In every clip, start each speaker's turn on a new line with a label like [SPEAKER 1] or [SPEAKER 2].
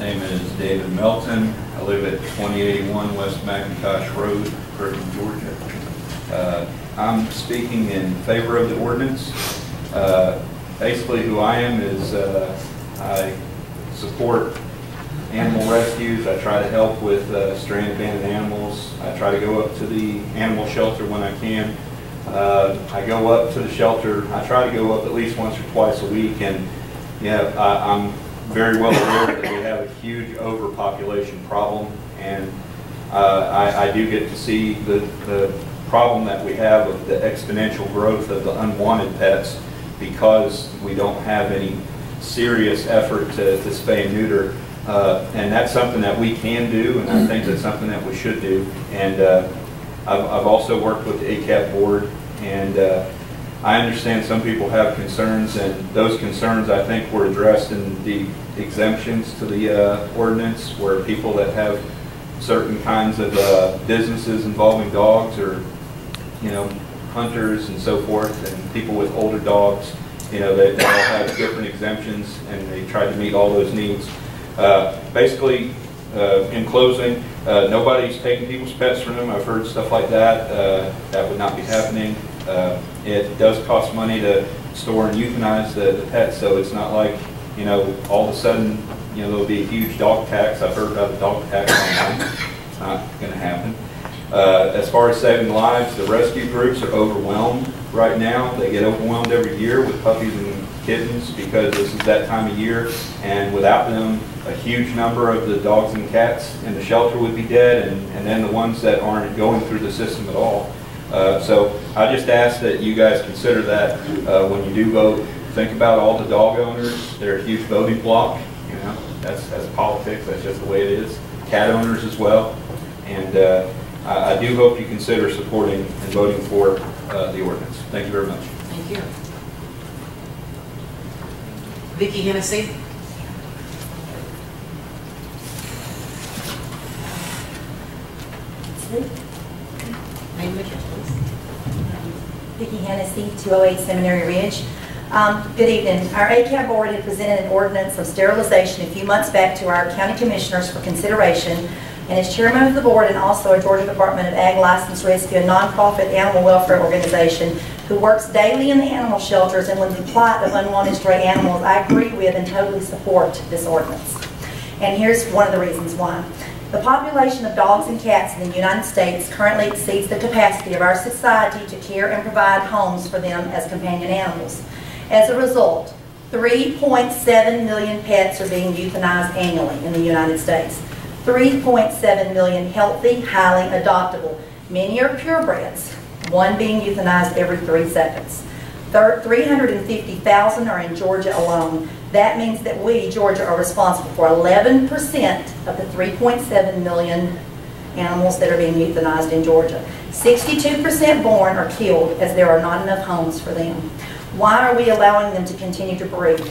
[SPEAKER 1] name is David Melton. I live at 2081 West McIntosh Road, Kirkland, Georgia. I'm speaking in favor of the ordinance. Basically who I am is I support animal rescues. I try to help with stray and abandoned animals. I try to go up to the animal shelter when I can. I go up to the shelter. I try to go up at least once or twice a week, and yeah, I'm very well aware that we have a huge overpopulation problem, and I do get to see the problem that we have of the exponential growth of the unwanted pets because we don't have any serious effort to spay and neuter. And that's something that we can do, and I think that's something that we should do. And I've also worked with the ACAP board, and I understand some people have concerns, and those concerns I think were addressed in the exemptions to the ordinance, where people that have certain kinds of businesses involving dogs, or hunters and so forth, and people with older dogs, they all have different exemptions, and they try to meet all those needs. Basically, in closing, nobody's taking people's pets from them. I've heard stuff like that. That would not be happening. It does cost money to store and euthanize the pets, so it's not like, all of a sudden, there'll be a huge dog tax. I've heard about the dog tax online. It's not going to happen. As far as saving lives, the rescue groups are overwhelmed right now. They get overwhelmed every year with puppies and kittens because this is that time of year, and without them, a huge number of the dogs and cats in the shelter would be dead, and then the ones that aren't going through the system at all. So I just ask that you guys consider that when you do vote. Think about all the dog owners. They're a huge voting bloc. That's politics. That's just the way it is. Cat owners as well. And I do hope you consider supporting and voting for the ordinance. Thank you very much.
[SPEAKER 2] Thank you. Vicki Hennessy. Name and address, please.
[SPEAKER 3] Vicki Hennessy, 208 Seminary Ridge. Good evening. Our ACAB board had presented an ordinance of sterilization a few months back to our county commissioners for consideration, and as chairman of the board and also a Georgia Department of Ag License Rescue, a nonprofit animal welfare organization who works daily in the animal shelters and with the plight of unwanted stray animals, I agree with and totally support this ordinance. And here's one of the reasons why. The population of dogs and cats in the United States currently exceeds the capacity of our society to care and provide homes for them as companion animals. As a result, 3.7 million pets are being euthanized annually in the United States. 3.7 million healthy, highly adoptable. Many are purebreds, one being euthanized every 3 seconds. 350,000 are in Georgia alone. That means that we, Georgia, are responsible for 11% of the 3.7 million animals that are being euthanized in Georgia. 62% born or killed as there are not enough homes for them. Why are we allowing them to continue to breed?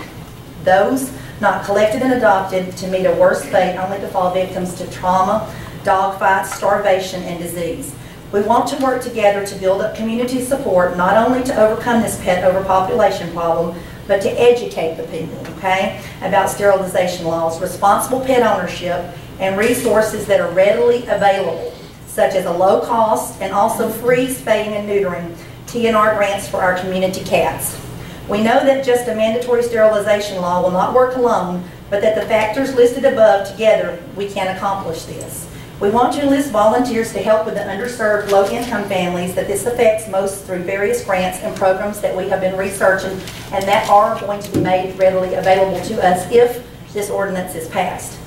[SPEAKER 3] Those not collected and adopted to meet a worse fate only to fall victims to trauma, dogfights, starvation, and disease. We want to work together to build up community support, not only to overcome this pet overpopulation problem, but to educate the people, okay, about sterilization laws, responsible pet ownership, and resources that are readily available, such as a low cost and also free spaying and neutering TNR grants for our community cats. We know that just a mandatory sterilization law will not work alone, but that the factors listed above together, we can accomplish this. We want to enlist volunteers to help with the underserved low-income families that this affects most through various grants and programs that we have been researching and that are going to be made readily available to us if this ordinance is passed.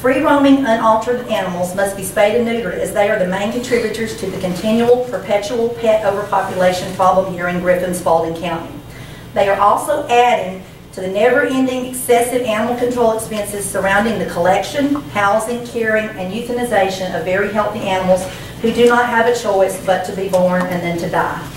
[SPEAKER 3] Free-roaming, unaltered animals must be spayed and neutered as they are the main contributors to the continual, perpetual pet overpopulation problem here in Griffin-Spalding County. They are also adding to the never-ending excessive animal control expenses surrounding the collection, housing, caring, and euthanization of very healthy animals who do not have a choice but to be born and then to die.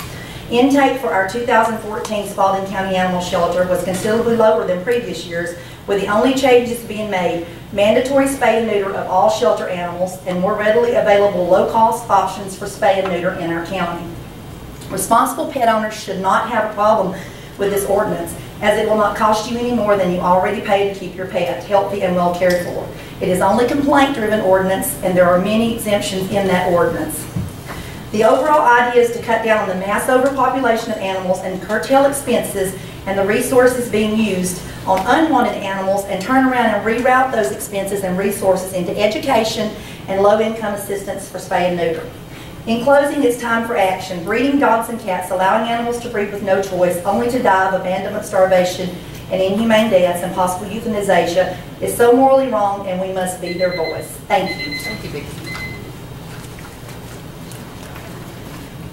[SPEAKER 3] Intake for our 2014 Spalding County Animal Shelter was considerably lower than previous years, with the only changes being made mandatory spay and neuter of all shelter animals and more readily available low-cost options for spay and neuter in our county. Responsible pet owners should not have a problem with this ordinance, as it will not cost you any more than you already pay to keep your pet healthy and well cared for. It is only complaint-driven ordinance, and there are many exemptions in that ordinance. The overall idea is to cut down on the mass overpopulation of animals and curtail expenses and the resources being used on unwanted animals, and turn around and reroute those expenses and resources into education and low-income assistance for spay and neuter. In closing, it's time for action. Breeding dogs and cats, allowing animals to breed with no choice, only to die of abandonment, starvation, and inhumane deaths and possible euthanasia is so morally wrong, and we must be their voice. Thank you.
[SPEAKER 2] Thank you, Vicki.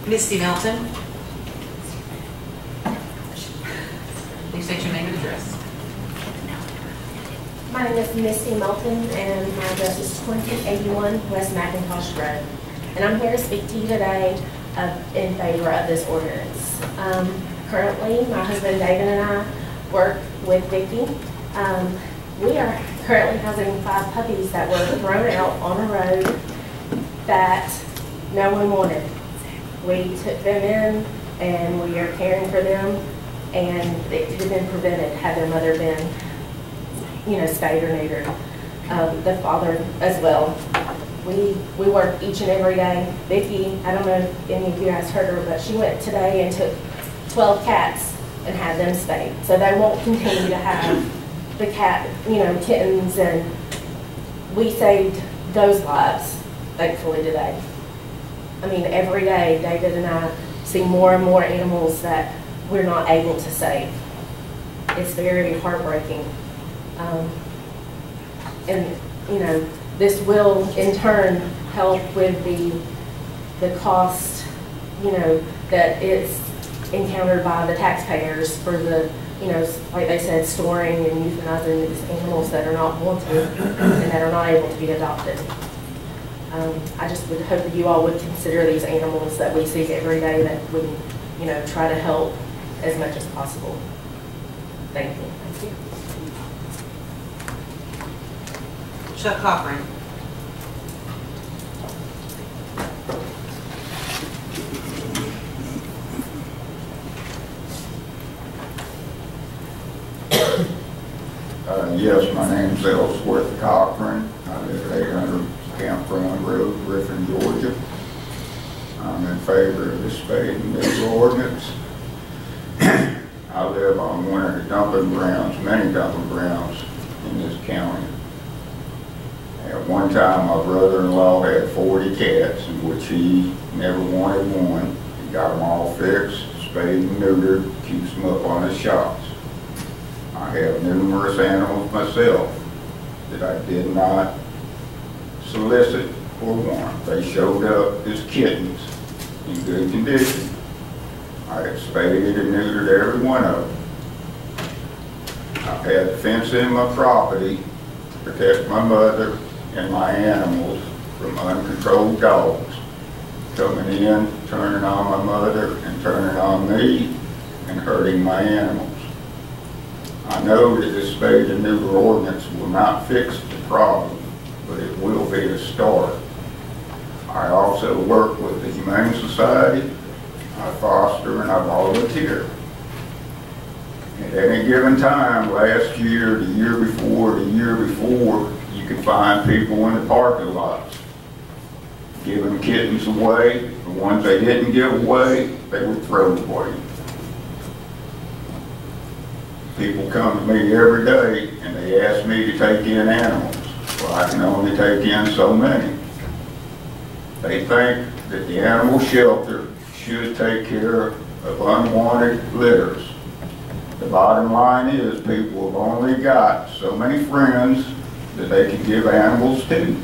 [SPEAKER 2] Misty Melton. Please state your name and address.
[SPEAKER 4] My name is Misty Melton, and my address is 2081 West McIntosh Road. And I'm here to speak to you today in favor of this ordinance. Currently, my husband David and I work with Vicki. We are currently housing 5 puppies that were thrown out on a road that no one wanted. We took them in, and we are caring for them, and it could have been prevented had their mother been, spayed or neutered. The father as well. We work each and every day. Vicki, I don't know if any of you guys heard her, but she went today and took 12 cats and had them spayed. So they won't continue to have the cat, kittens, and we saved those lives, thankfully, today. I mean, every day, David and I see more and more animals that we're not able to save. It's very heartbreaking. This will in turn help with the cost, that is encountered by the taxpayers for the, like they said, storing and euthanizing these animals that are not wanted and that are not able to be adopted. I just would hope that you all would consider these animals that we see every day, that we, try to help as much as possible. Thank you. Thank you.
[SPEAKER 2] Chuck Cochran.
[SPEAKER 5] Yes, my name's Ellsworth Cochran. I live at 800 Campground Road, Griffin, Georgia. I'm in favor of the spade and neuter ordinance. I live on one of the dumping grounds, many dumping grounds in this county. At one time, my brother-in-law had 40 cats, in which he never wanted one. He got them all fixed, spayed and neutered, keeps them up on his shops. I have numerous animals myself that I did not solicit or want. They showed up as kittens in good condition. I have spayed and neutered every one of them. I've had to fence in my property to protect my mother and my animals from uncontrolled dogs coming in, turning on my mother and turning on me and hurting my animals. I know that this spade and neuter ordinance will not fix the problem, but it will be a start. I also work with the Humane Society. I foster and I volunteer. At any given time, last year, the year before, you could find people in the parking lots giving kittens away. The ones they didn't give away, they would throw away. People come to me every day and they ask me to take in animals. Well, I can only take in so many. They think that the animal shelter should take care of unwanted litters. The bottom line is people have only got so many friends that they can give animals to.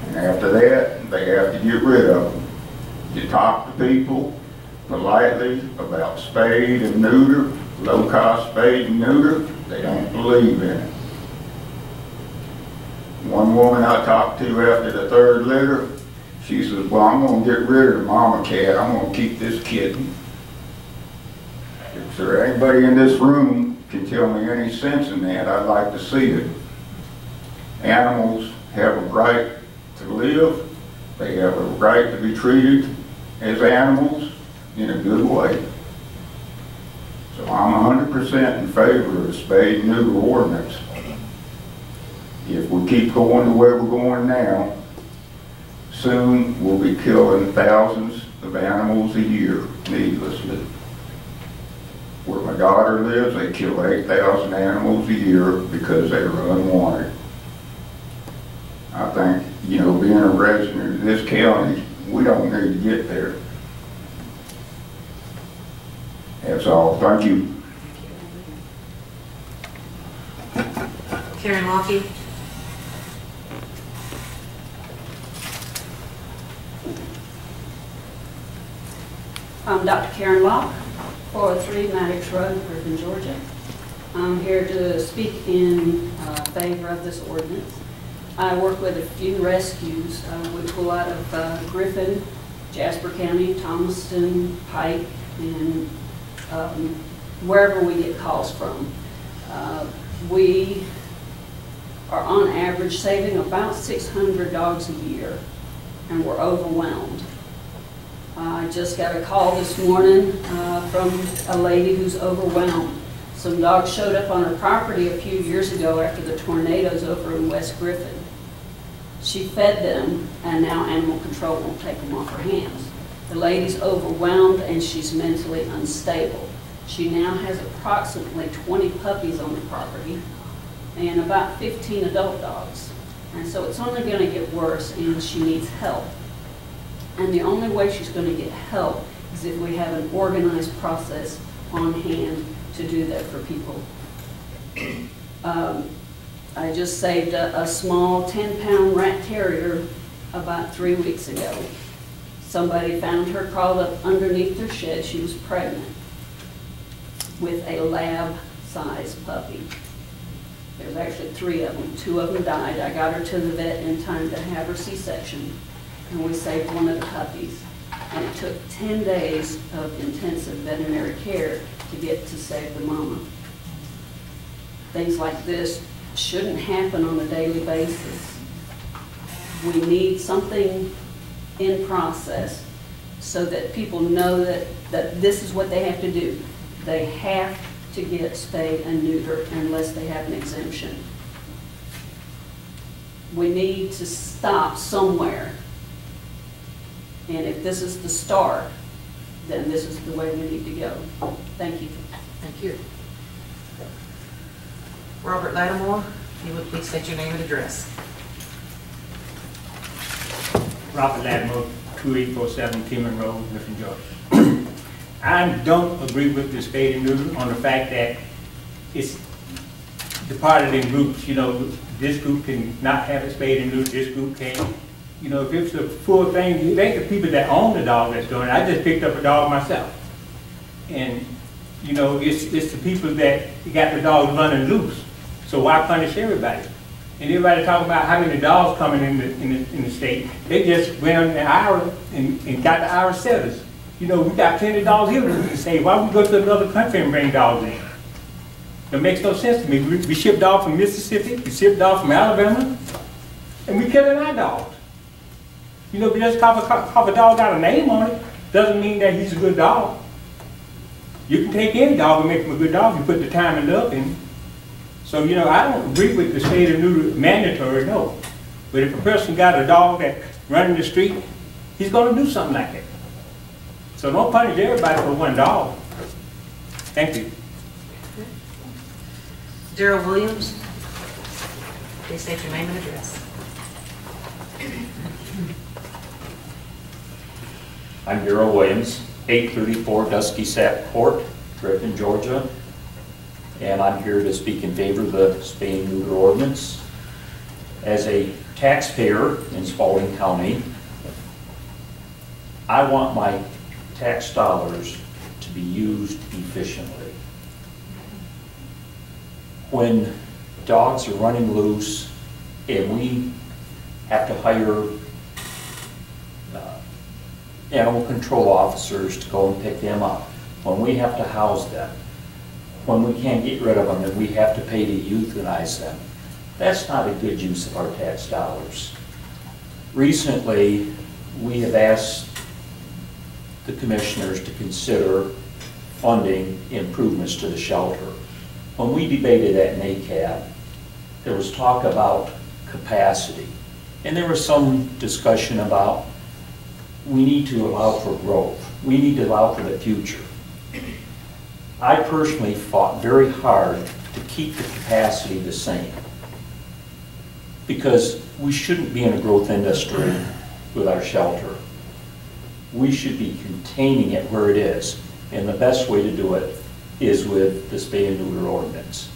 [SPEAKER 5] And after that, they have to get rid of them. You talk to people politely about spade and neuter, low-cost spade and neuter, they don't believe in it. One woman I talked to after the 3rd litter, she says, well, I'm going to get rid of the mama cat. I'm going to keep this kitten. If there anybody in this room can tell me any sense in that, I'd like to see it. Animals have a right to live. They have a right to be treated as animals in a good way. So So I'm 100% in favor of the spade and neuter ordinance. If we keep going the way we're going now, soon we'll be killing thousands of animals a year needlessly. Where my daughter lives, they kill 8,000 animals a year because they are unwanted. I think, you know, being a resident of this county, we don't need to get there. That's all. Thank you.
[SPEAKER 2] Karen Lockie.
[SPEAKER 6] I'm Dr. Karen Locke, 403 Maddox Road, Griffin, Georgia. I'm here to speak in favor of this ordinance. I work with a few rescues. We pull out of Griffin, Jasper County, Thomaston, Pike, and wherever we get calls from. We are on average saving about 600 dogs a year, and we're overwhelmed. I just got a call this morning from a lady who's overwhelmed. Some dogs showed up on her property a few years ago after the tornadoes over in West Griffin. She fed them, and now animal control won't take them off her hands. The lady's overwhelmed and she's mentally unstable. She now has approximately 20 puppies on the property and about 15 adult dogs. And so it's only going to get worse, and she needs help. And the only way she's going to get help is if we have an organized process on hand to do that for people. I just saved a small 10-pound rat terrier about 3 weeks ago. Somebody found her crawled up underneath their shed. She was pregnant with a lab-sized puppy. There's actually 3 of them. 2 of them died. I got her to the vet in time to have her C-section, and we saved one of the puppies. And it took 10 days of intensive veterinary care to get to save the mama. Things like this shouldn't happen on a daily basis. We need something in process so that people know that this is what they have to do. They have to get spayed and neutered unless they have an exemption. We need to stop somewhere. And if this is the start, then this is the way we need to go. Thank you.
[SPEAKER 2] Thank you. Robert Lattimore, if you would please state your name and address.
[SPEAKER 7] Robert Lattimore, 2847 Tillman Road, Griffin, Georgia. I don't agree with the spade and neuter on the fact that it's divided in groups. You know, this group can not have a spade and neuter, this group can. You know, if it's a full thing, it ain't the people that own the dog that's doing it. I just picked up a dog myself. And, you know, it's the people that got the dog running loose. So why punish everybody? And everybody talking about how many dogs coming in the state. They just went on the IRA and got the IRA setters. You know, we got plenty of dogs here we can say, why we go to another country and bring dogs in? It makes no sense to me. We ship dogs from Mississippi, we ship dogs from Alabama, and we killing our dogs. You know, just because a dog got a name on it, doesn't mean that he's a good dog. You can take any dog and make him a good dog if you put the time and love in. So, you know, I don't agree with the spade and neuter mandatory, no. But if a person got a dog that's running the street, he's going to do something like that. So don't punish everybody for one dog. Thank you.
[SPEAKER 2] Darrell Williams, please state your name and address.
[SPEAKER 8] I'm Darrell Williams, 834 Dusky Sap Court, Griffin, Georgia. And I'm here to speak in favor of the spay and neuter ordinance. As a taxpayer in Spalding County, I want my tax dollars to be used efficiently. When dogs are running loose and we have to hire animal control officers to go and pick them up, when we have to house them, when we can't get rid of them and we have to pay to euthanize them, that's not a good use of our tax dollars. Recently, we have asked the commissioners to consider funding improvements to the shelter. When we debated at NACAB, there was talk about capacity. And there was some discussion about we need to allow for growth. We need to allow for the future. I personally fought very hard to keep the capacity the same, because we shouldn't be in a growth industry with our shelter. We should be containing it where it is, and the best way to do it is with the spay and neuter ordinance.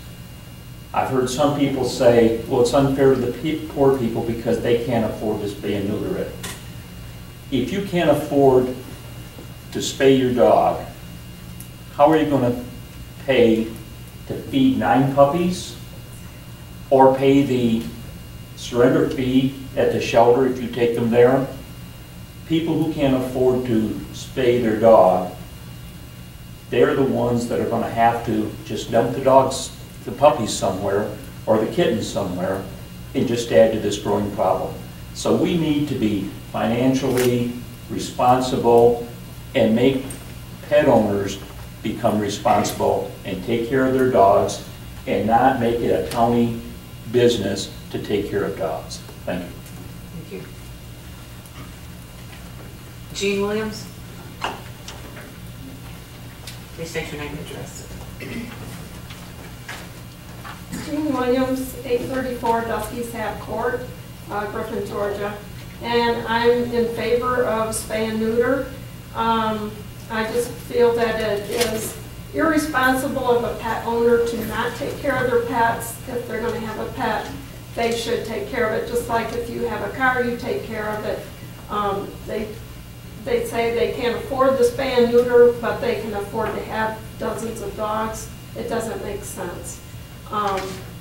[SPEAKER 8] I've heard some people say, well, it's unfair to the poor people because they can't afford to spay and neuter it. If you can't afford to spay your dog, how are you going to pay to feed 9 puppies or pay the surrender fee at the shelter if you take them there? People who can't afford to spay their dog, they're the ones that are going to have to just dump the puppies somewhere or the kittens somewhere and just add to this growing problem. So we need to be financially responsible and make pet owners become responsible and take care of their dogs and not make it a county business to take care of dogs. Thank you.
[SPEAKER 2] Thank you. Gene Williams. Please state your name and address.
[SPEAKER 9] Jean Williams, 834 Dusky Sap Court, Griffin, Georgia. And I'm in favor of spay and neuter. I just feel that it is irresponsible of a pet owner to not take care of their pets. If they're going to have a pet, they should take care of it. Just like if you have a car, you take care of it. They say they can't afford the spay and neuter, but they can afford to have dozens of dogs. It doesn't make sense.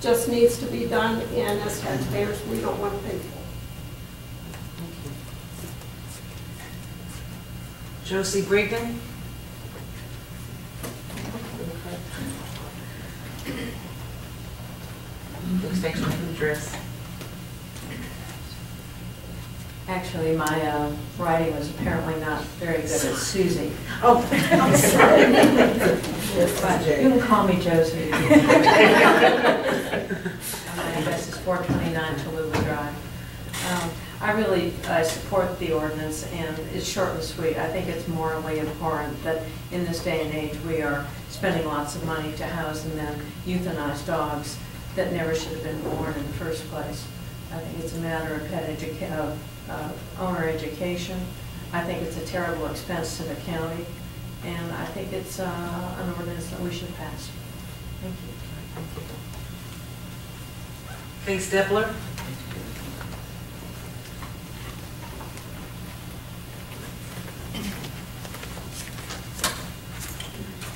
[SPEAKER 9] Just needs to be done, and as taxpayers, we don't want to pay for it.
[SPEAKER 2] Josie Brigden. Please state your name and address.
[SPEAKER 10] Actually, my writing was apparently not very good at Susie.
[SPEAKER 2] Oh, I'm sorry.
[SPEAKER 10] You can call me Josie. My address is 429 Tallulah Drive. I really support the ordinance, and it's short and sweet. I think it's morally abhorrent that in this day and age we are spending lots of money to house and then euthanize dogs that never should have been born in the first place. I think it's a matter of owner education. I think it's a terrible expense to the county, and I think it's an ordinance that we should pass. Thank you.
[SPEAKER 2] Kay Stepler.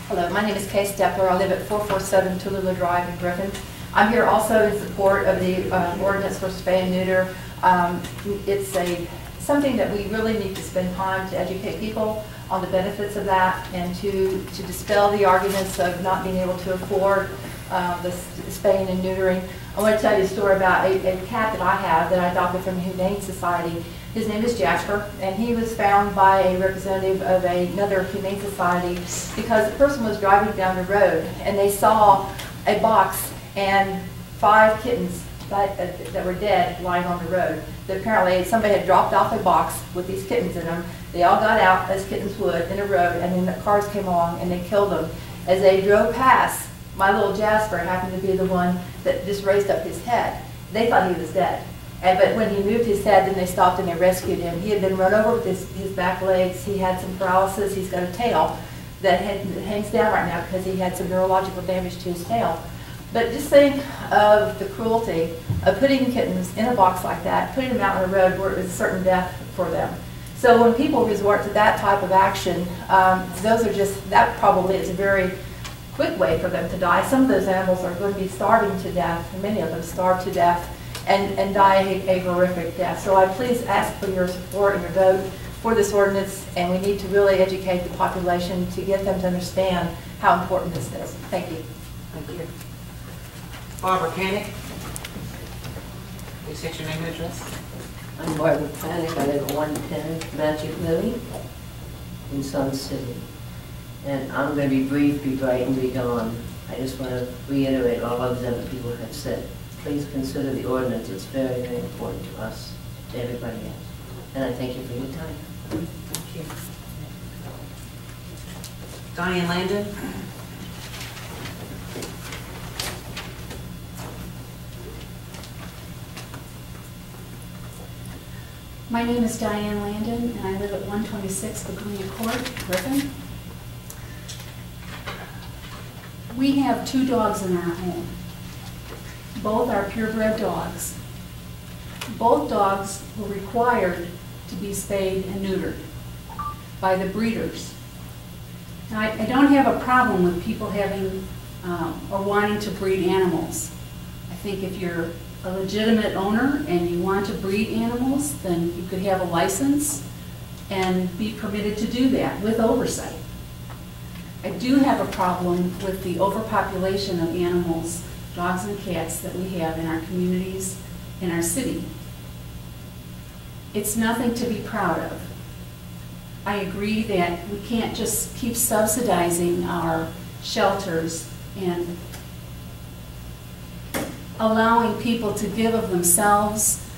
[SPEAKER 3] Hello, my name is Kay Stepler. I live at 447 Tallulah Drive in Griffin. I'm here also in support of the ordinance for spay and neuter. It's something that we really need to spend time to educate people on the benefits of that and to dispel the arguments of not being able to afford the spaying and neutering. I want to tell you a story about a cat that I have that I adopted from the Humane Society. His name is Jasper, and he was found by a representative of another Humane Society because the person was driving down the road and they saw a box and 5 kittens that were dead lying on the road. That apparently somebody had dropped off a box with these kittens in them. They all got out, as kittens would, in a road, and then the cars came along and they killed them. As they drove past, my little Jasper happened to be the one that just raised up his head. They thought he was dead. But when he moved his head, then they stopped and they rescued him. He had been run over with his back legs. He had some paralysis. He's got a tail that hangs down right now because he had some neurological damage to his tail. But just think of the cruelty of putting kittens in a box like that, putting them out on the road where it was a certain death for them. So when people resort to that type of action, that probably is a very quick way for them to die. Some of those animals are going to be starving to death, and many of them starve to death and die a horrific death. So I please ask for your support and your vote for this ordinance, and we need to really educate the population to get them to understand how important this is. Thank you.
[SPEAKER 2] Thank you. Barbara Panic. Please state your name and address.
[SPEAKER 11] I'm Barbara Panic. I live at 110 Magic Lily in Sun City. And I'm going to be brief, be bright, and be gone. I just want to reiterate all of the other people have said. Please consider the ordinance. It's very, very important to us, to everybody else. And I thank you for your time.
[SPEAKER 2] Thank you. Diane Landon?
[SPEAKER 12] My name is Diane Landon, and I live at 126 Begonia Court, Griffin. We have 2 dogs in our home. Both are purebred dogs. Both dogs were required to be spayed and neutered by the breeders. Now, I don't have a problem with people having or wanting to breed animals. I think if you're a legitimate owner and you want to breed animals, then you could have a license and be permitted to do that with oversight. I do have a problem with the overpopulation of animals, dogs and cats, that we have in our communities, in our city. It's nothing to be proud of. I agree that we can't just keep subsidizing our shelters and allowing people to give of themselves,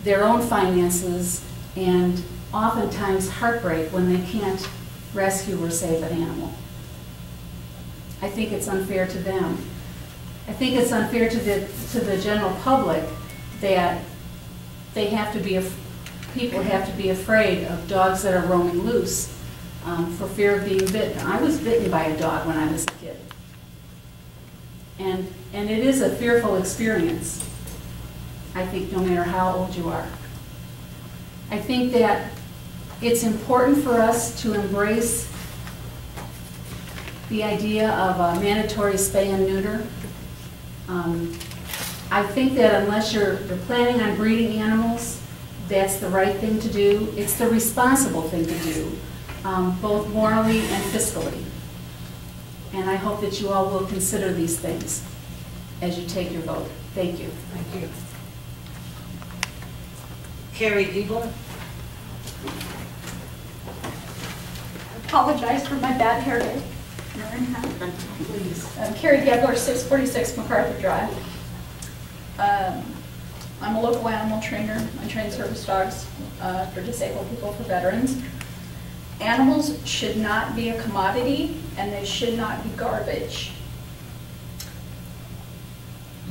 [SPEAKER 12] their own finances, and oftentimes heartbreak when they can't rescue or save an animal. I think it's unfair to them. I think it's unfair to the general public that they have to be, people have to be afraid of dogs that are roaming loose for fear of being bitten. I was bitten by a dog when I was a kid. And it is a fearful experience, I think, no matter how old you are. I think that it's important for us to embrace the idea of a mandatory spay and neuter. I think that unless you're planning on breeding animals, that's the right thing to do. It's the responsible thing to do, both morally and fiscally. And I hope that you all will consider these things as you take your vote. Thank you.
[SPEAKER 2] Thank you. Carrie Diebler?
[SPEAKER 13] I apologize for my bad hair day.
[SPEAKER 12] Please.
[SPEAKER 13] Carrie Diebler, 646 MacArthur Drive. I'm a local animal trainer. I train service dogs for disabled people, for veterans. Animals should not be a commodity, and they should not be garbage.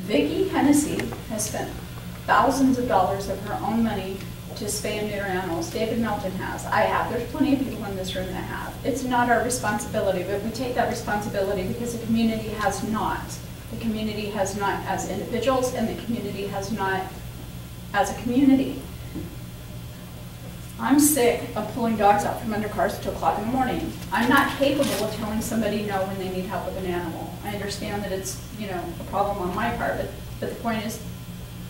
[SPEAKER 13] Vicki Hennessy has spent thousands of dollars of her own money to spay and neuter animals. David Melton has. I have. There's plenty of people in this room that have. It's not our responsibility, but we take that responsibility because the community has not. The community has not as individuals, and the community has not as a community. I'm sick of pulling dogs out from under cars at 2 o'clock in the morning. I'm not capable of telling somebody no when they need help with an animal. I understand that it's, a problem on my part, but the point is,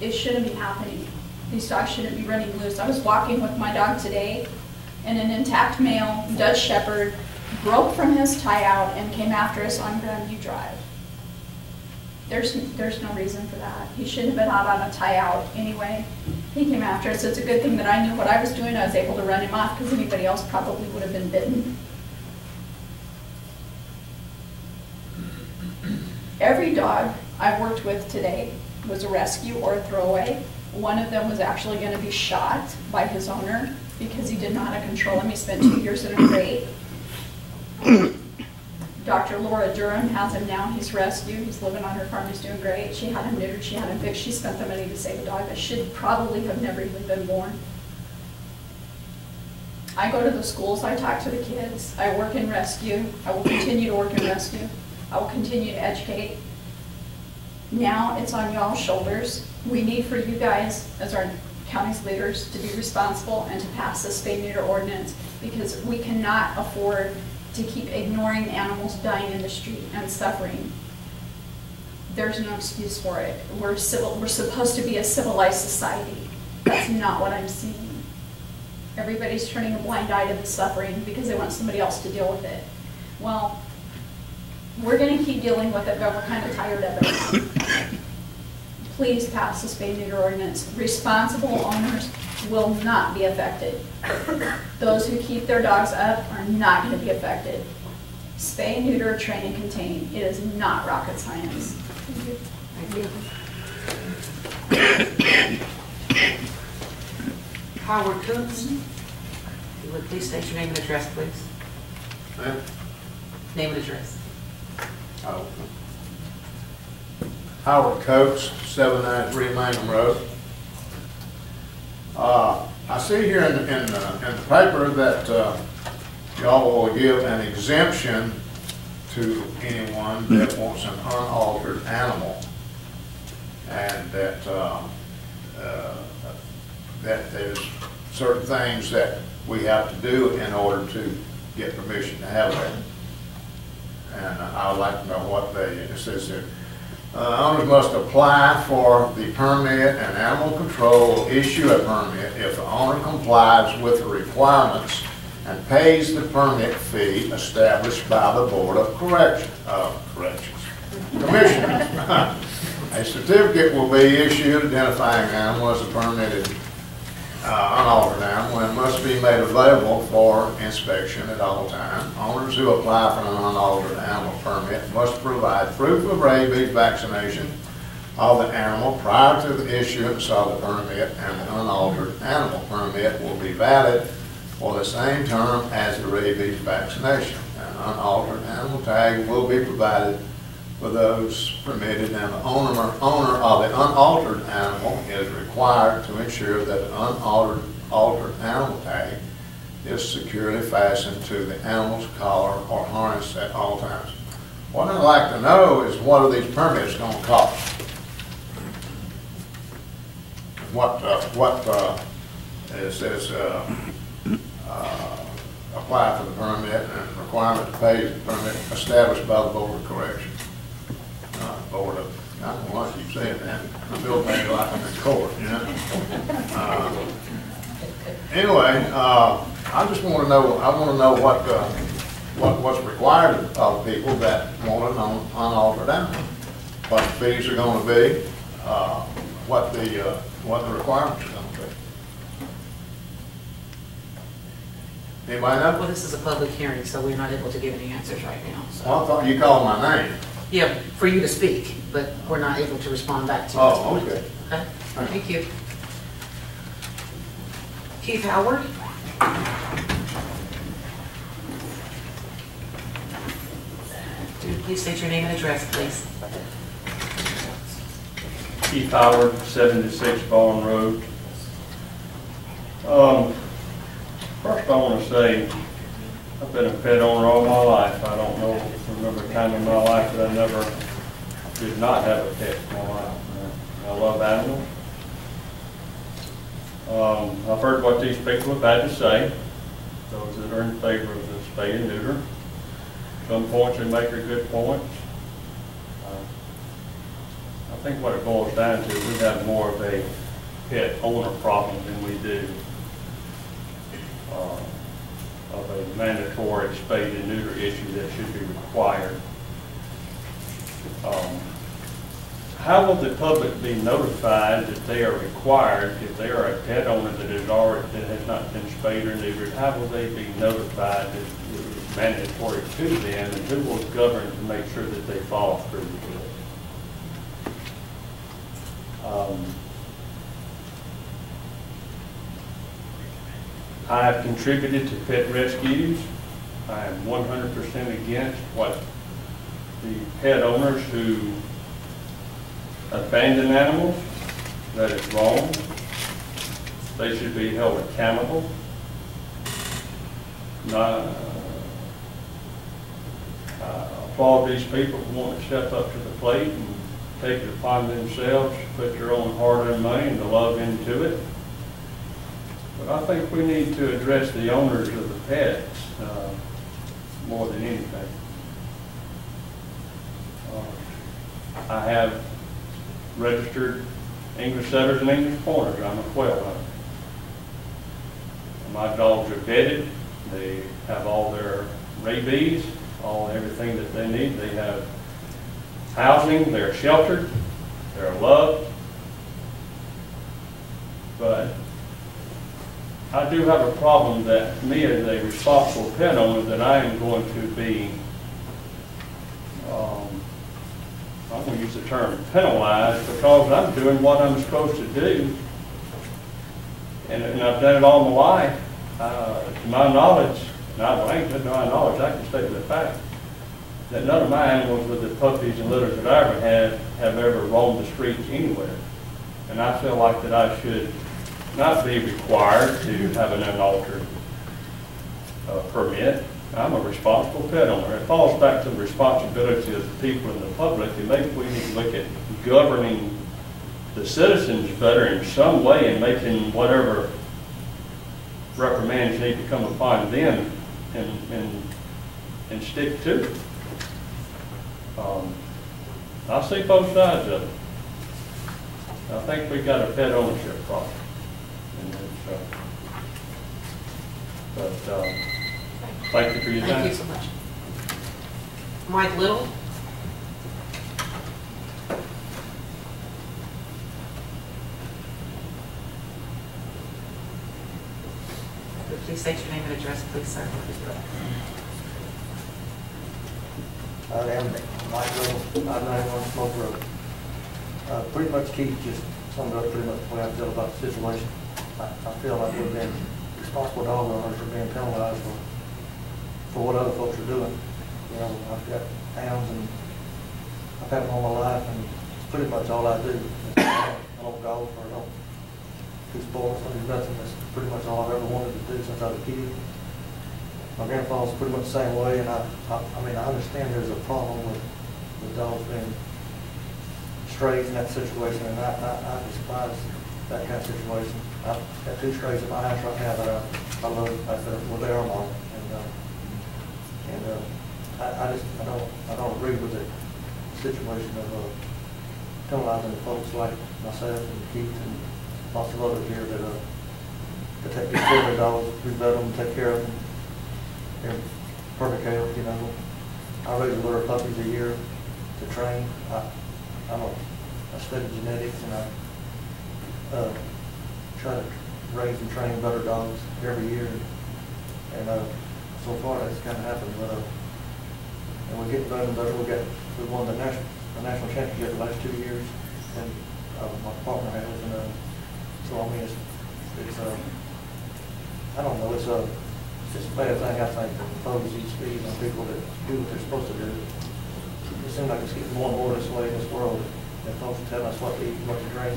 [SPEAKER 13] it shouldn't be happening. These dogs shouldn't be running loose. I was walking with my dog today, and an intact male Dutch Shepherd broke from his tie out and came after us on Grandview Drive. There's no reason for that. He shouldn't have been out on a tie out anyway. He came after us. It's a good thing that I knew what I was doing. I was able to run him off because anybody else probably would have been bitten. Every dog I've worked with today was a rescue or a throwaway. One of them was actually going to be shot by his owner because he didn't know how to control him. He spent 2 years in a crate. Dr. Laura Durham has him now. He's rescued. He's living on her farm. He's doing great. She had him neutered. She had him fixed. She spent the money to save a dog that should probably have never even been born. I go to the schools. I talk to the kids. I work in rescue. I will continue to work in rescue. I will continue to educate. Now it's on y'all's shoulders. We need for you guys, as our county's leaders, to be responsible and to pass this spay-neuter ordinance, because we cannot afford to keep ignoring animals dying in the street and suffering. There's no excuse for it. We're supposed to be a civilized society. That's not what I'm seeing. Everybody's turning a blind eye to the suffering because they want somebody else to deal with it. Well, we're going to keep dealing with it, but we're kind of tired of it. Please pass the spay-neuter ordinance. Responsible owners will not be affected. Those who keep their dogs up are not going to be affected. Spay and neuter, train and contain. It is not rocket science. Thank you.
[SPEAKER 2] Howard Cooks, you would please state your name and address, please. Name and address.
[SPEAKER 14] Oh. Howard Coates, 793 Mangum Road. I see here in the paper that y'all will give an exemption to anyone that wants an unaltered animal, and that that there's certain things that we have to do in order to get permission to have that. And I would like to know what it says here. Owners must apply for the permit, and animal control will issue a permit if the owner complies with the requirements and pays the permit fee established by the Board of Commissioners. A certificate will be issued identifying an animal as a permitted unaltered animal and must be made available for inspection at all times. Owners who apply for an unaltered animal permit must provide proof of rabies vaccination of the animal prior to the issuance of the permit, and the unaltered animal permit will be valid for the same term as the rabies vaccination. An unaltered animal tag will be provided for those permitted, and the owner of the unaltered animal is required to ensure that the unaltered animal tag is securely fastened to the animal's collar or harness at all times. What I'd like to know is, what are these permits going to cost? It says apply for the permit and requirement to pay the permit established by the Board of Correction. Board of, I don't know why I keep saying that. I'm still paying like I'm in court, you know. Anyway, I just want to know. I want to know what's required of people that want an unaltered animal. What the fees are going to be. What the requirements are going to be. Anybody know?
[SPEAKER 2] Well, this is a public hearing, so we're not able to give any answers right now. So.
[SPEAKER 14] Well, I thought you called my name.
[SPEAKER 2] Yeah, for you to speak, but we're not able to respond back to you.
[SPEAKER 14] Oh, okay.
[SPEAKER 2] Okay, thank you. Keith Howard. Please state your name and address, please.
[SPEAKER 15] Keith Howard, 76 Ballin Road. First I want to say, I've been a pet owner all my life. I don't remember a time in my life that I did not have a pet in my life. I love animals. I've heard what these people have had to say, those that are in favor of the spay and neuter. Some points they make are good points. I think what it boils down to, we have more of a pet owner problem than we do of a mandatory spay and neuter issue that should be required. How will the public be notified that they are required, if they are a pet owner that has not been spayed or neutered? How will they be notified that it's mandatory to them, and who will govern to make sure that they follow through with it? I have contributed to pet rescues. I am 100% against what the pet owners who abandon animals. That is wrong. They should be held accountable. I applaud these people who want to step up to the plate and take it upon themselves, put their own hard-earned money and the love into it. But I think we need to address the owners of the pets more than anything. I have registered English setters and English pointers. I'm a quail hunter. My dogs are bedded. They have all their rabies, everything that they need. They have housing. They're sheltered. They're loved. But I do have a problem that me as a responsible pet owner, that I am going to be don't want to use the term penalized, because I'm doing what I'm supposed to do. And I've done it all my life. To my knowledge, not I ain't to my knowledge, I can state the fact that none of my animals with the puppies and litters that I ever had have ever roamed the streets anywhere. And I feel like that I should not be required to have an unaltered permit. I'm a responsible pet owner. It falls back to the responsibility of the people and the public, and maybe we need to look at governing the citizens better in some way and making whatever reprimands need to come upon them and stick to it. I see both sides of it. I think we've got a pet ownership problem. Thank you for your time.
[SPEAKER 2] Thank you so much. Mike Little? Please state your name and address, please, sir.
[SPEAKER 16] I am Mike Little, 591 Smoke Road. Pretty much Keith just summed up pretty much the way I feel about the situation. I feel like we've been responsible dog owners for being penalized for what other folks are doing. You know, I've got hounds and I've had them all my life, and it's pretty much all I do. I don't golf or I don't do sports. I do nothing. That's pretty much all I've ever wanted to do since I was a kid. My grandpa was pretty much the same way, and I mean, I understand there's a problem with dogs being strays in that situation, and I despise that kind of situation. I've got 2 strays in my house right now that I love. Well, they are mine, and I don't agree with the situation of penalizing folks like myself and Keith and lots of others here that take good care of their dogs, we vet them, take care of them. They're perfect health, you know. I raise a litter of puppies a year to train. I study genetics, and I try to raise and train better dogs every year. And so far that's kind of happened. And we're getting better and better. We won the national championship the last 2 years, and my partner has. And so I mean, it's I don't know. It's just a bad thing, I think, that imposes these fees on people that do what they're supposed to do. It seems like it's getting more and more this way in this world, that folks are telling us what to eat and what to drink.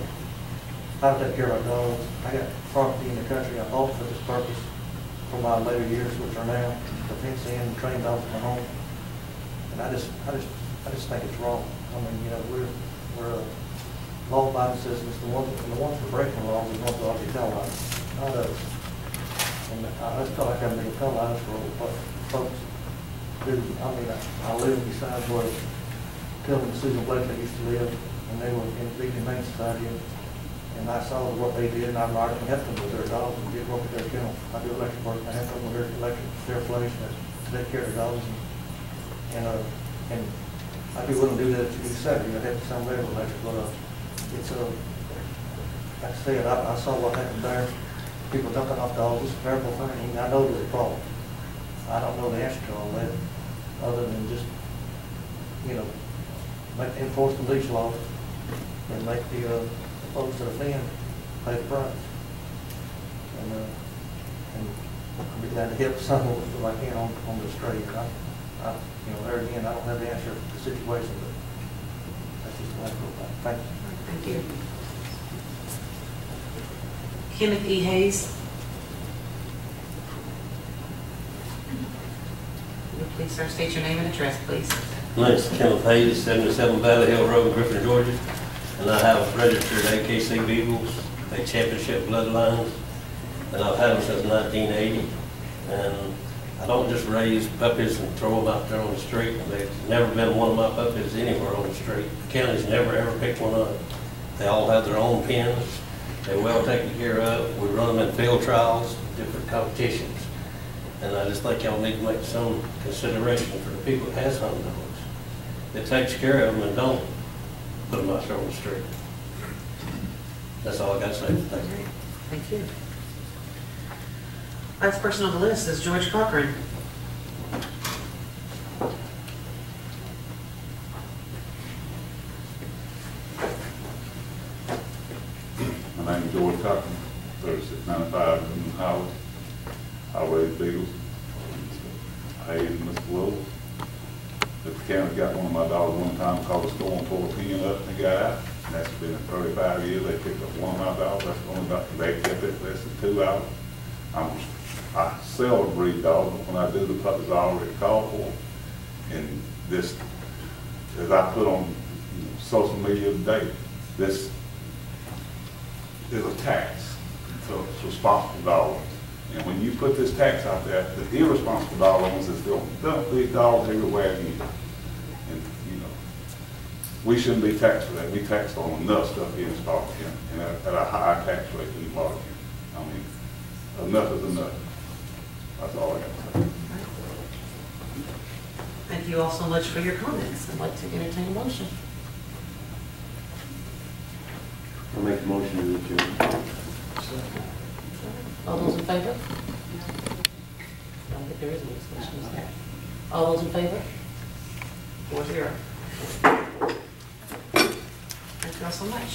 [SPEAKER 16] I take care of our dogs. I got property in the country I bought for this purpose for my later years, which are now to fence in and train dogs at my home. And I just think it's wrong. I mean, you know, we're law-abiding citizens. The ones who are breaking the laws are the ones who ought to be penalized, not us. And I just feel like I'm being penalized for what folks do. I mean, I live beside where Tim and Susan Blakely used to live, and they were in the Humane Society, and I saw what they did, and I admired them and helped them with their dogs and did work with their kennel. I do electric work, and I help them with their place to take care of their dogs. And I'd be willing to do that to you Saturday. I'd have to sound very electric, but it's like I said, I saw what happened there. People dumping off dogs, it's a terrible thing. I know there's a problem. I don't know the answer to all that, other than just, you know, enforce the leash laws and make the folks that offend pay the price. And I'll be glad to help someone if I can on the stray. You know, there again, I don't have the answer to the situation, but that's just the way I feel about it. Thank you.
[SPEAKER 2] Thank you. Kenneth E. Hayes. Please, sir, state your name and address, please.
[SPEAKER 17] My name is Kenneth Hayes, 77 Valley Hill Road, Griffin, Georgia. And I have registered AKC Beagles, they championship bloodlines, and I've had them since 1980. And I don't just raise puppies and throw them out there on the street. There's never been one of my puppies anywhere on the street. The county's never ever picked one up. They all have their own pens. They're well taken care of. We run them in field trials, different competitions. And I just think y'all need to make some consideration for the people that has hunting dogs, that takes care of them and don't put them out there on the street. That's all I got to say. Thank you.
[SPEAKER 2] Thank you. Last person on the list is George Cochran.
[SPEAKER 18] George Cochran, 3695 in Highway. I raised beagles. Hey, Mr. Willis, the county got one of my dogs one time, called the store and pulled a pin up and got out. And that's been 35 years. They picked up one of my dogs. That's only about, they kept it less than 2 hours. I sell breed dogs, but when I do, the puppies are already called for. And this, as I put on social media today, this is a tax to responsible dog owners. And when you put this tax out there, the irresponsible dog owners is going to dump these dogs everywhere again. And, you know, we shouldn't be taxed for that. We taxed on enough stuff here in Sparta County, and at a higher tax rate in Sparta County. I mean, enough is enough. That's all I got to say.
[SPEAKER 2] Thank you all so much for your comments. I'd like to entertain a motion.
[SPEAKER 19] I'll make a motion to adjourn.
[SPEAKER 2] All those in favor? I don't think there is any discussion, is there? All those in favor? 4-0. Thank you all so much.